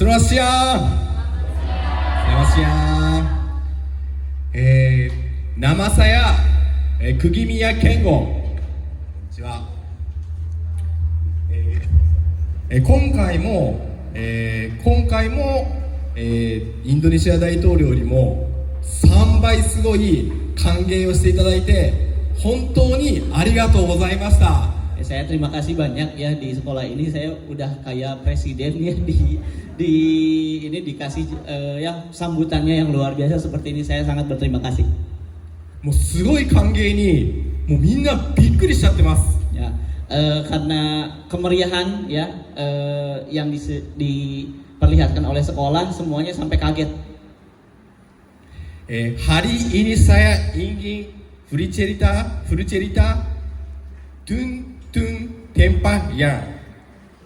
Selamat siang. Selamat siang. Nama saya Kugimiya Kengo. Konnichiwa. 今回もインドネシア大統領よりも3倍すごい歓迎をしていただいて本当にありがとうございました。Saya terima kasih banyak ya di sekolah ini saya udah kayak presiden ya ini dikasih yang sambutannya yang luar biasa seperti ini saya sangat berterima kasih. もうすごい歓迎にもうみんなびっくりしちゃってます。 Ya, karena kemeriahan ya yang diperlihatkan oleh sekolah semuanya sampai kaget. Hari ini saya ingin bercerita tentang yang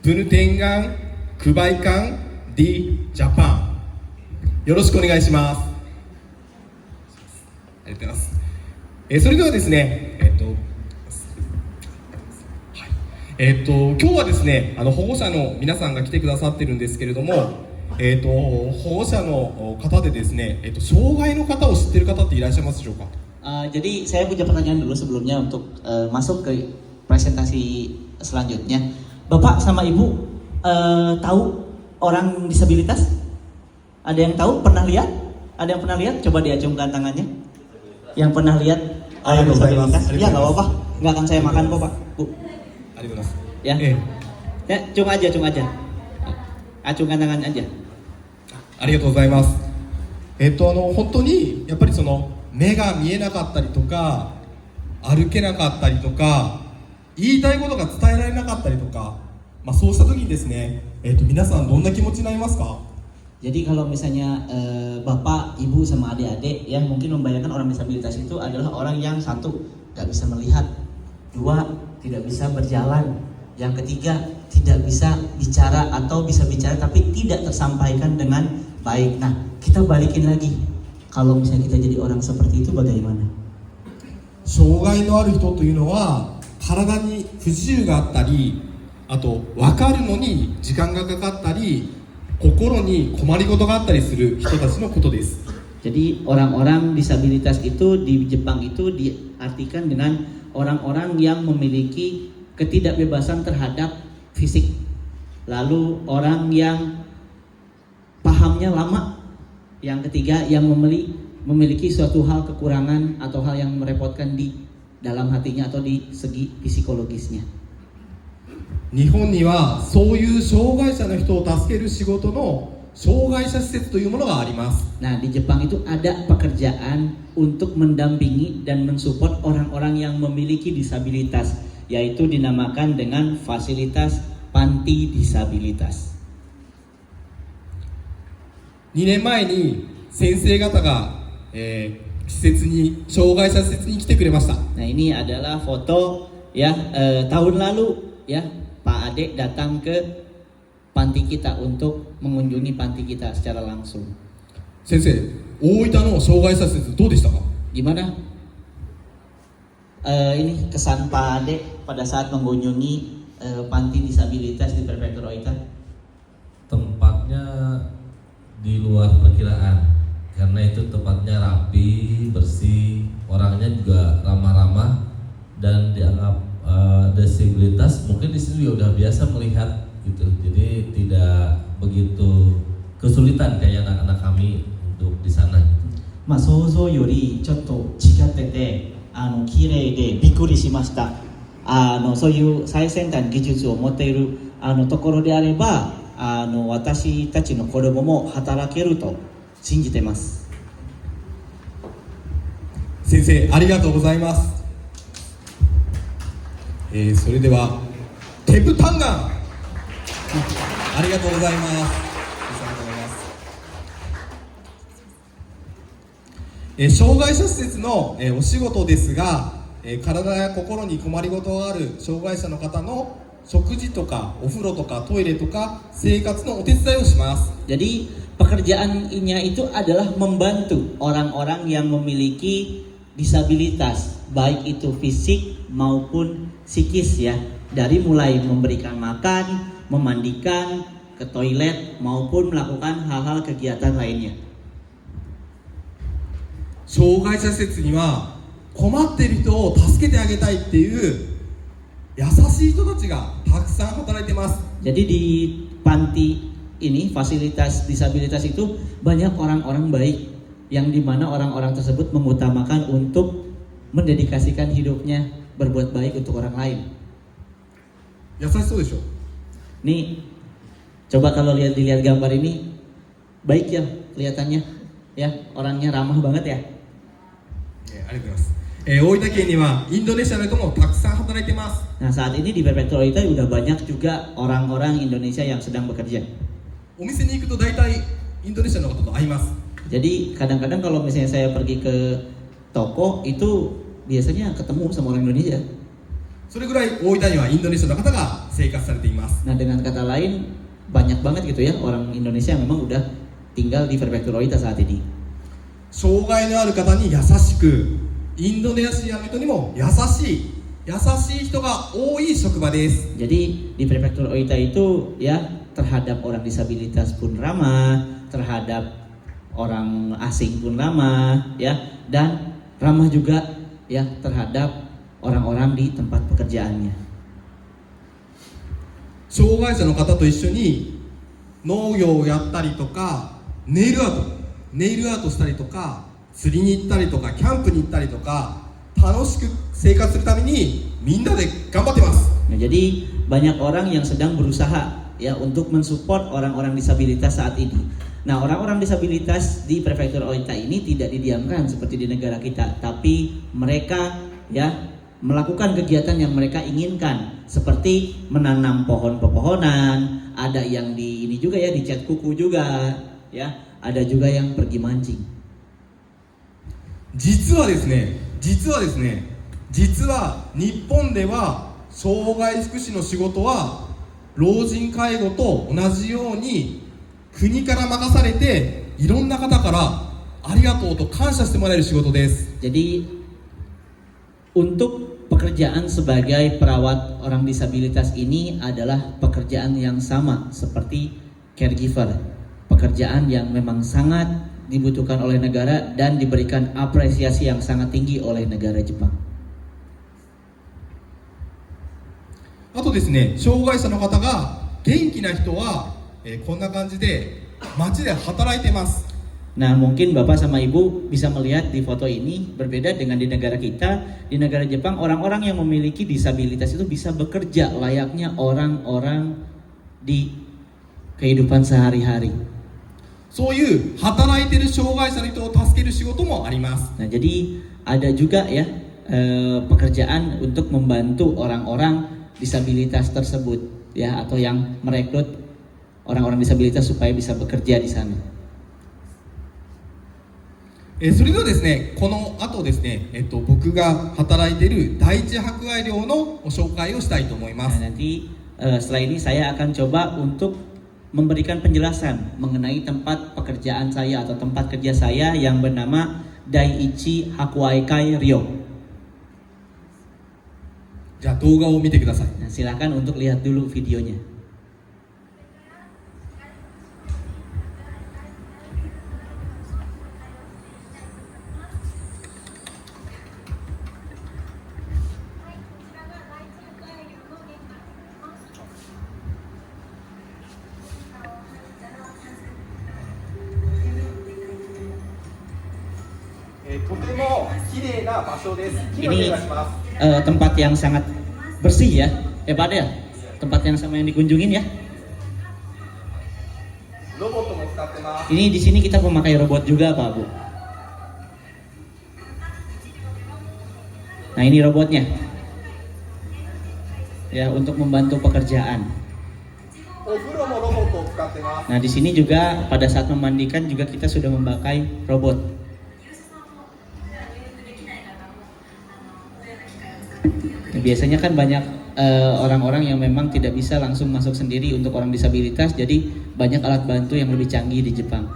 pentingkan kebaikan di Jepang. よろしくお願いします。ありがとうございます。それではですね、今日はですね、保護者の皆さんが来てくださってるんですけれども、保護者の方でですね、障害の方を知ってる方っていらっしゃいますでしょうか。Jadi saya punya pertanyaan dulu sebelumnya untuk masuk ke presentasi selanjutnya. Bapak sama Ibu tahu orang disabilitas? Ada yang tahu? Pernah lihat? Ada yang pernah lihat? Coba diacungkan tangannya. Yang pernah lihat orang disabilitas? Ya nggak apa-apa, nggak akan saya makan kok Pak, Bu. Ya, ya cung aja. Acungkan tangan aja. ありがとうございます。本当にやっぱりその目が見えなかったりとか歩けなかったりとか言いたいことが伝えられなかったりとか、そうした時にですね、皆さんどんな気持ちになりますか。 Jadi kalau misalnya bapak, ibu sama adik-adik yang mungkin membayangkan orang disabilitas itu adalah orang yang satu tidak bisa melihat, dua tidak bisa berjalan, yang ketiga tidak bisa bicara atau bisa bicara tapi tidak tersampaikan dengan baik. Nah kita balikin lagi, kalau misalnya kita jadi orang seperti itu bagaimana? 障害のある人というのは体に不自由があったり、あと分かるのに時間がかかったり、心に困りごとがあったりする人たちのことです。 Jadi orang-orang disabilitas itu di Jepang itu diartikan dengan orang-orang yang memiliki ketidakbebasan terhadap fisik. Lalu orang yang pahamnya lama. Yang ketiga yang memiliki suatu hal kekurangan atau hal yang merepotkan di dalam hatinya atau di segi psikologisnya. 日本にはそういう障害者の人を助ける仕事の障害者施設というものがあります。 Nah, di Jepang itu ada pekerjaan untuk mendampingi dan mensupport orang-orang yang memiliki disabilitas, yaitu dinamakan dengan fasilitas panti disabilitas. 2年前に先生方が、障害者施設に来てくれました。 Nah, ini adalah foto ya tahun lalu ya Pak Ade datang ke panti kita untuk mengunjungi panti kita secara langsung. 先生、大分の障害者施設どうでしたか。 Gimana? Ini kesan Pak Ade pada saat mengunjungi panti disabilitas di Prefektur Oita. Tempatnya di luar perkiraan, karena itu tempatnya rapi, bersih, orangnya juga ramah-ramah dan dianggap disabilitas. Mungkin di sini udah biasa melihat gitu, jadi tidak begitu kesulitan kayak anak-anak kami untuk di sana. 想像よりちょっと違ってて綺麗でびっくりしました。そういう最先端技術を持っているところであれば私たちの子供も働けると信じてます。先生、ありがとうございます。それではテプタンガン、ありがとうございます。障害者施設のお仕事ですが、体や心に困りごとがある障害者の方の食事とかお風呂とかトイレとか生活のお手伝いをします。 Jadi pekerjaannya itu adalah membantu orang-orang yang memiliki disabilitas, baik itu fisik maupun psikis ya, dari mulai memberikan makan, memandikan, ke toilet maupun melakukan hal-hal kegiatan lainnya. 障害者施設には困っている人を助けてあげたいっていう優しい人たちがたくさん働いてます。 Jadi di panti ini, fasilitas disabilitas itu banyak orang-orang baik yang dimana orang-orang tersebut mengutamakan untuk mendedikasikan hidupnya berbuat baik untuk orang lain. 優しそうでしょ。 Nih, coba kalau dilihat gambar ini, baik ya kelihatannya, ya orangnya ramah banget ya. ありがとうございます。大分県にはインドネシアの人もたくさん働いてます。 Nah saat ini di Prefektur Oita udah banyak juga orang-orang Indonesia yang sedang bekerja. お店に行くと大体インドネシアの方と会います。 Jadi kadang-kadang kalau misalnya saya pergi ke toko itu biasanya ketemu sama orang Indonesia. それぐらい大分にはインドネシアの方が生活されています。 Nah dengan kata lain banyak banget gitu ya orang Indonesia yang memang udah tinggal di Prefektur Oita saat ini. 障害のある方に優しく、インドネシアの人にも優しい人が多い職場です。 Jadi di Prefektur Oita itu ya terhadap orang disabilitas pun ramah, terhadap orang asing pun ramah ya, dan ramah juga ya terhadap orang-orang di tempat pekerjaannya. 障害者の方と一緒に農業をやったりとか、ネイルアートしたりとか、釣りに行ったりとか、キャンプに行ったりとか、楽しく生活するためにみんなで頑張ってます。 Nah, jadi banyak orang yang sedang berusaha ya untuk mensupport orang-orang disabilitas saat ini. Nah, orang-orang disabilitas di Prefektur Oita ini tidak didiamkan seperti di negara kita, tapi mereka ya melakukan kegiatan yang mereka inginkan, seperti menanam pohon-pepohonan, ada yang di ini juga ya dicat kuku juga, ya, ada juga yang pergi mancing. 実は日本では障害福祉の仕事は老人介護と同じように国から任されていろんな方からありがとうと感謝してもらえる仕事です。 Jadi untuk pekerjaan sebagai perawat orang disabilitas ini adalah pekerjaan yang sama seperti caregiver, pekerjaan yang memang sangat dibutuhkan oleh negara dan diberikan apresiasi yang sangat tinggi oleh negara Jepang. あとですね、障害者の方が元気な人は、こんな感じで街で働いてます。 Nah mungkin Bapak sama Ibu bisa melihat di foto ini berbeda dengan di negara kita. Di negara Jepang orang-orang yang memiliki disabilitas itu bisa bekerja layaknya orang-orang di kehidupan sehari-hari. そういう働いてる障害者の人を助ける仕事もあります。 Nah jadi ada juga ya pekerjaan untuk membantu orang-orang disabilitas tersebut ya, atau yang merekrut orang-orang disabilitas supaya bisa bekerja di sana. それではですね、この後ですね、僕が働いている第一博愛寮のご紹介をしたいと思いま Nah, す。 nanti setelah ini saya akan coba untuk memberikan penjelasan mengenai tempat pekerjaan saya atau tempat kerja saya yang bernama Daiichi Hakuaikai Ryo. じゃあ動画を見てください。 Nah, silakan untuk lihat dulu videonya. Ini tempat yang sangat bersih ya, Pak ya. Tempat yang sama yang dikunjungin ya. Ini di sini kita memakai robot juga, Pak Bu. Nah ini robotnya, ya untuk membantu pekerjaan. Nah di sini juga pada saat memandikan juga kita sudah memakai robot. Biasanya kan banyak orang-orang yang memang tidak bisa langsung masuk sendiri untuk orang disabilitas, jadi banyak alat bantu yang lebih canggih di Jepang.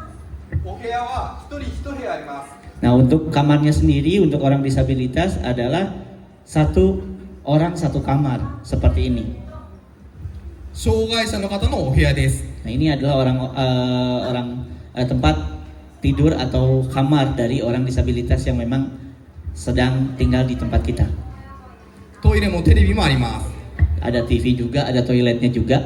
Nah untuk kamarnya sendiri untuk orang disabilitas adalah satu orang satu kamar seperti ini. 障害者の方のお部屋です。Nah, ini adalah tempat tidur atau kamar dari orang disabilitas yang memang sedang tinggal di tempat kita. トイレもテレビもあります。 Ada TV juga, ada toiletnya juga.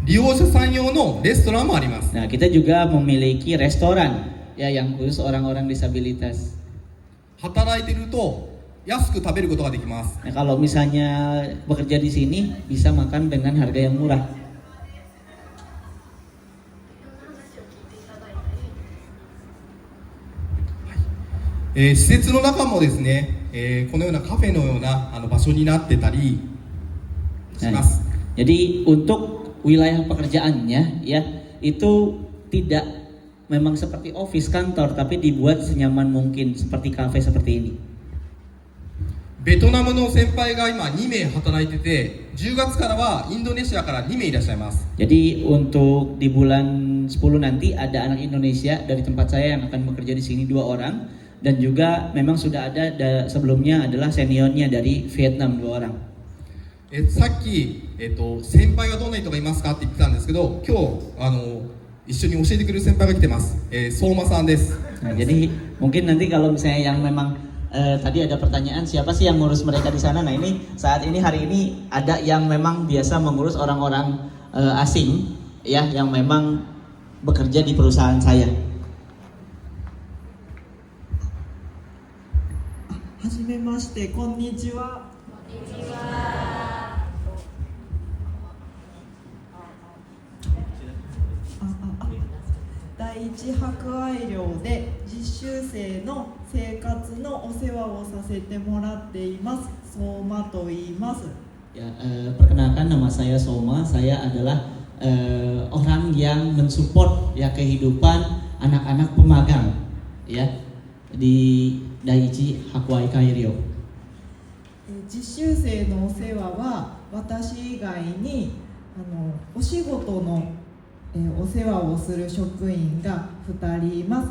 利用者さん用のレストランもあります。 Nah, kita juga memiliki restoran ya yang khusus orang-orang disabilitas. 働いてると安く食べることができます。 Nah, kalau misalnya bekerja di sini bisa makan dengan harga yang murah. 施設の中もですね、このようなカフェのような場所になってたりします。 Jadi untuk wilayah pekerjaannya ya itu tidak memang seperti office kantor tapi dibuat senyaman mungkin seperti kafe seperti ini. ベトナムの先輩が今2名働いてて、10月からはインドネシアから2名いらっしゃいます。 Jadi untuk di bulan 10 nanti ada anak Indonesia dari tempat saya yang akan bekerja di sini 2 orang dan juga memang sudah ada sebelumnya adalah seniornya dari Vietnam 2 orang. さっき、先輩はどんな人がいますかって言ってたんですけど、今日一緒に教えてくれる先輩が来てます。相馬さんです。 Nah, jadi mungkin nanti kalau misalnya yang memang tadi ada pertanyaan siapa sih yang ngurus mereka di sana. Nah, ini saat ini hari ini ada yang memang biasa mengurus orang-orang asing ya yang memang bekerja di perusahaan saya. はじめまして、こんにちは。第一博愛寮で実習生の生活のお世話をさせてもらっています。相馬と言います。 Ya, perkenalkan nama saya Soma. Saya adalah orang yang mensupport ya kehidupan anak-anak pemagang ya di Daiichi Hakuai Kairyou. 実習生のお世話は私以外にお仕事のお世話をする職員が2人います。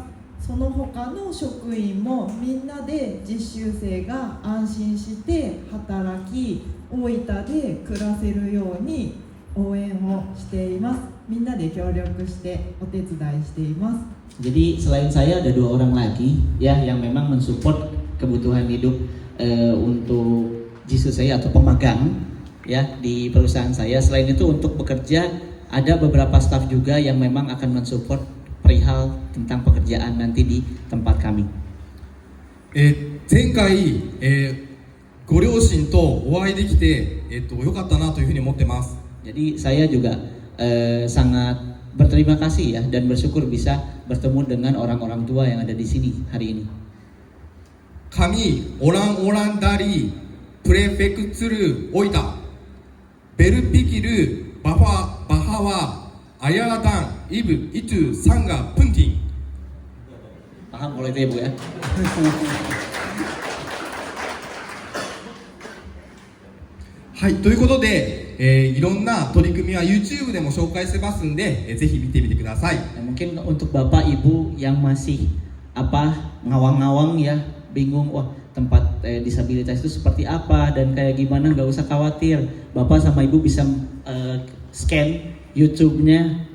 その他の職員もみんなで実習生が安心して働き、大分で暮らせるように応援をしています。みんなで協力してお手伝いしています。 Jadi selain saya ada 2 orang lagi ya yang memang mensupport kebutuhan hidup untuk jisoo saya atau pemagang ya di perusahaan saya. Selain itu untuk bekerja ada beberapa staf juga yang memang akan mensupport perihal tentang pekerjaan nanti di tempat kami. 前回、ご両親とお会いできて、良かったなというふうに思ってます。 Jadi saya juga sangat berterima kasih ya dan bersyukur bisa bertemu dengan orang-orang tua yang ada di sini hari ini. Kami orang-orang dari Prefektur Oita, berpikir bahwa ayah dan ibu itu sangat penting. Paham mulai itu ya Bu ya? はい、ということで、いろんな取り組みは YouTube でも紹介してますんで、ぜひ見てみてください。 Nah, mungkin untuk Bapak Ibu yang masih ngawang-ngawang ya, bingung wah tempat disabilitas itu seperti apa dan kayak gimana, nggak usah khawatir. Bapak sama Ibu bisa scan YouTube-nya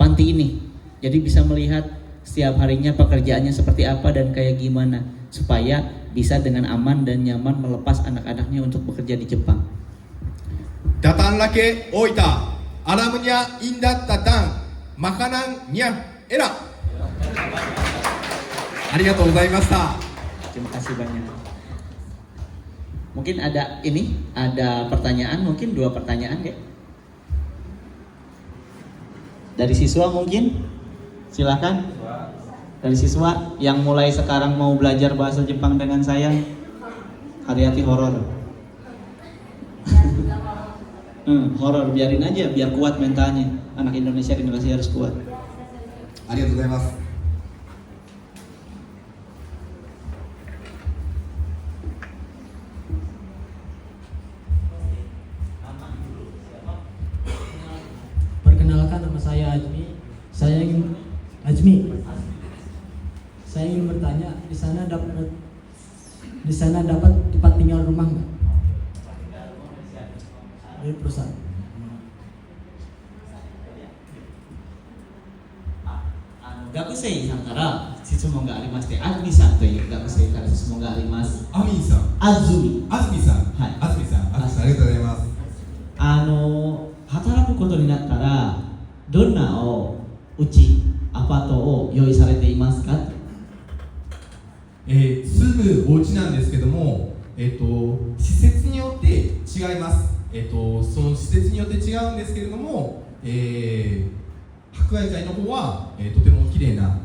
panti ini. Jadi bisa melihat setiap harinya pekerjaannya seperti apa dan kayak gimana supaya bisa dengan aman dan nyaman melepas anak-anaknya untuk bekerja di Jepang. Datang lagi Oita, alamnya indah datang, makanan nya enak. Arigatou gozaimashita. Terima kasih banyak. Mungkin ada pertanyaan, mungkin 2 pertanyaan ya. Dari siswa mungkin, silakan. Dari siswa yang mulai sekarang mau belajar bahasa Jepang dengan saya, hati-hati horor. Horor biarin aja, biar kuat mentalnya. Anak Indonesia generasi harus kuat. Arigatou gozaimasu. Perkenalkan, nama saya Azmi. Saya ingin bertanya, di sana dapat tempat tinggal rumah nggak? Dari perusahaan. 学生さんから質問がありまして、安住さんという学生から質問があります。アミンさん、安住。安住さん、はい安住さん、安住さん、ありがとうございます。働くことになったらどんなうちアパートを用意されていますか？住むお家なんですけども、施設によって違います。その施設によって違うんですけれども、博愛会の方は、とても綺麗な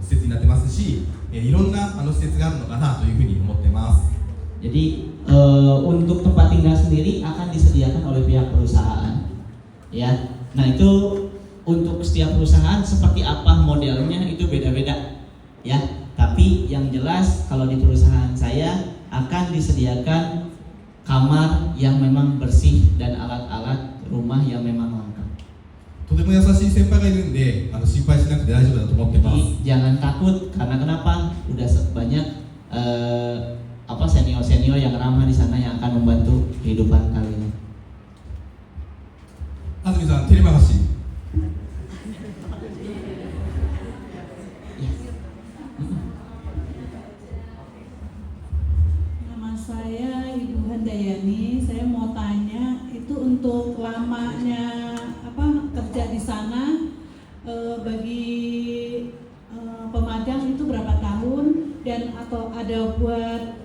施設になってますし、いろんな施設があるのかなというふうに思ってます。Jadi untuk tempat tinggal sendiri akan disediakan oleh pihak perusahaan, ya. Nah itu untuk setiap perusahaan seperti apa modelnya itu beda-beda, ya. Tapi yang jelas kalau di perusahaan saya akan disediakan kamar yang memang bersih dan alat-alat rumah yang memang lengkap. とても優しい先輩がいるんで、心配しなくて大丈夫だと思ってます。 Jadi jangan takut karena kenapa? Udah banyak senior-senior yang ramah di sana yang akan membantu kehidupan kalian. 安住さん、テレマガシ。 Nama saya Ibu Handayani. Saya mau tanya itu untuk lamanya kerja di sana bagi pemadang itu berapa tahun dan atau ada buat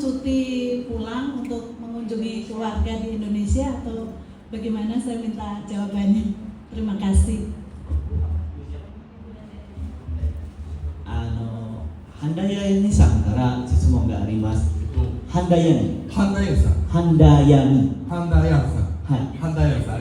cuti pulang untuk mengunjungi keluarga di Indonesia atau bagaimana? Saya minta jawabannya. Terima kasih. Handayaniさんから質問があります。Handayani。ハンダヤンさん。Handayani。ハンダヤンさん。はい。ハンダヤンさん。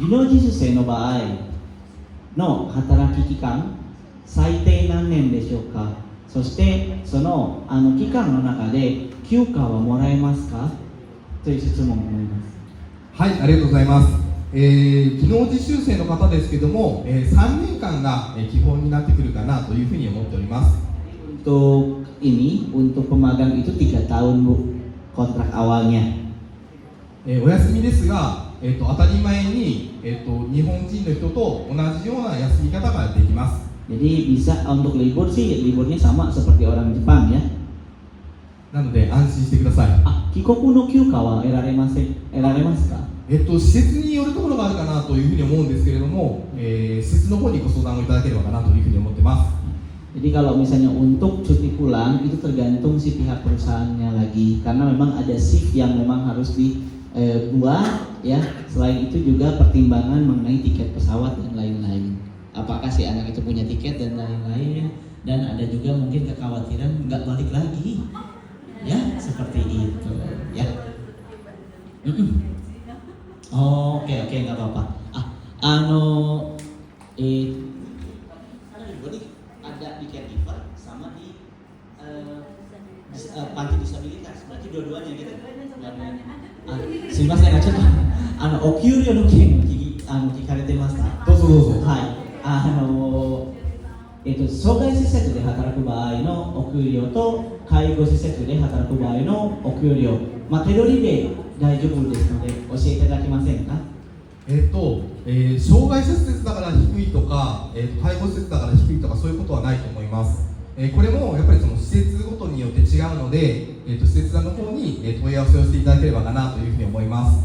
技能実習生の場合の働き期間、最低何年でしょうか。そしてその期間の中で休暇はもらえますかという質問になります。はい、ありがとうございます。技能実習生の方ですけども、3年間が基本になってくるかなというふうに思っております。 Untuk ini, untuk pemagang itu 3 tahun Bu, kontrak awalnya. お休みですが、当たり前に、日本人の人と同じような休み方ができます。 Jadi bisa untuk libur sih, liburnya sama seperti orang Jepang ya. なので安心してください。帰国の休暇は得られますか？施設によるところがあるかなというふうに思うんですけれども、施設の方にご相談をいただければかなというふうに思ってます。 Jadi kalau misalnya untuk cuti pulang itu tergantung si pihak perusahaannya lagi, karena memang ada shift yang memang harus dibuat ya. Selain itu juga pertimbangan mengenai tiket pesawat dan lain-lain. Apakah si anak itu punya tiket dan lain-lain, dan ada juga mungkin kekhawatiran nggak balik lagi, ya seperti itu, ya. Oke, nggak apa-apa. Ada di caregiver sama di panti disabilitas, berarti dua-duanya gitu. Sumimasen, okyuryo no ken kikarete masu ka? どうぞどうぞ。はい。障害施設で働く場合のお給料と介護施設で働く場合のお給料、手取りで大丈夫ですので教えていただけませんか？障害者施設だから低いとか、介護施設だから低いとかそういうことはないと思います。これもやっぱりその施設ごとによって違うので、施設側の方に問い合わせをしていただければかなというふうに思います。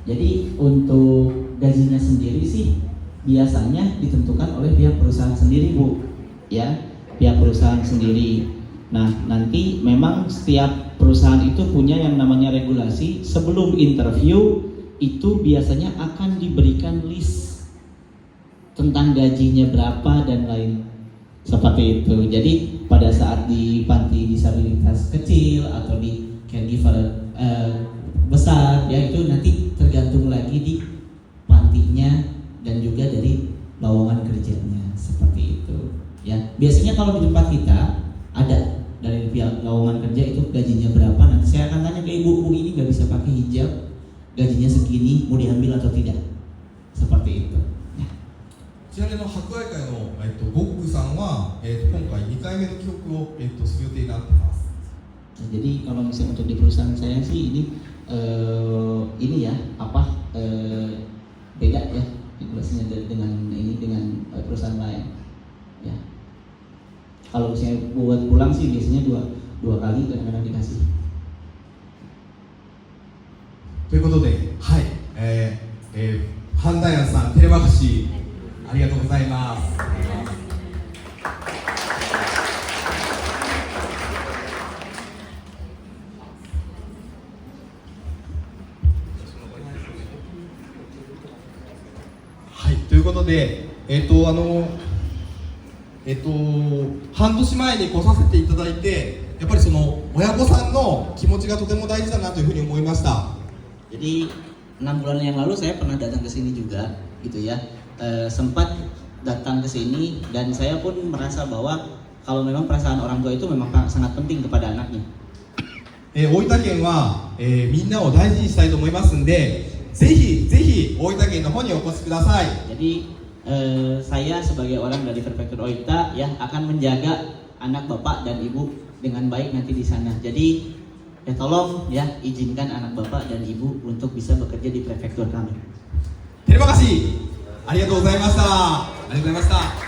Jadi untuk gajinya sendiri sih biasanya ditentukan oleh pihak perusahaan sendiri Bu, ya, pihak perusahaan sendiri. Nah nanti memang setiap perusahaan itu punya yang namanya regulasi. Sebelum interview itu biasanya akan diberikan list tentang gajinya berapa dan lain seperti itu. Jadi pada saat di panti disabilitas kecil atau di caregiver besar ya, itu nanti tergantung lagi di pantinya dan juga dari lowongan kerjanya seperti itu ya. Biasanya kalau di tempat kita ada dari pihak lowongan kerja itu gajinya berapa, nanti saya akan tanya ke ibu, ini nggak bisa pakai hijab, gajinya segini, mau diambil atau tidak, seperti itu ya. ちなみに博愛会の、ごっくさんは、今回2回回目の帰国を、する予定になってます。 Nah, jadi kalau misalnya untuk di perusahaan saya sih ini ya beda ya regulasinya dengan perusahaan lain ya. Kalau misalnya buat pulang sih biasanya dua kali kadang-kadang dikasih. ということで、はい、ハンダヤンさん、テレマカシありがとうございます。はい、ということで、半年前に来させていただいて、やっぱりその親御さんの気持ちがとても大事だなというふうに思いました。 Jadi 6 bulan yang lalu saya pernah datang ke sini juga, gitu ya. Sempat datang ke sini dan saya pun merasa bahwa kalau memang perasaan orang tua itu memang sangat penting kepada anaknya. 大分県は、みんなを大事にしたいと思いますんで、ぜひぜひ大分県の方にお越しください。 Jadi saya sebagai orang dari Prefektur Oita ya akan menjaga anak bapak dan ibu dengan baik nanti di sana. Jadi ya tolong ya izinkan anak bapak dan ibu untuk bisa bekerja di prefektur kami. Terima kasih. ありがとうございました。ありがとうございました。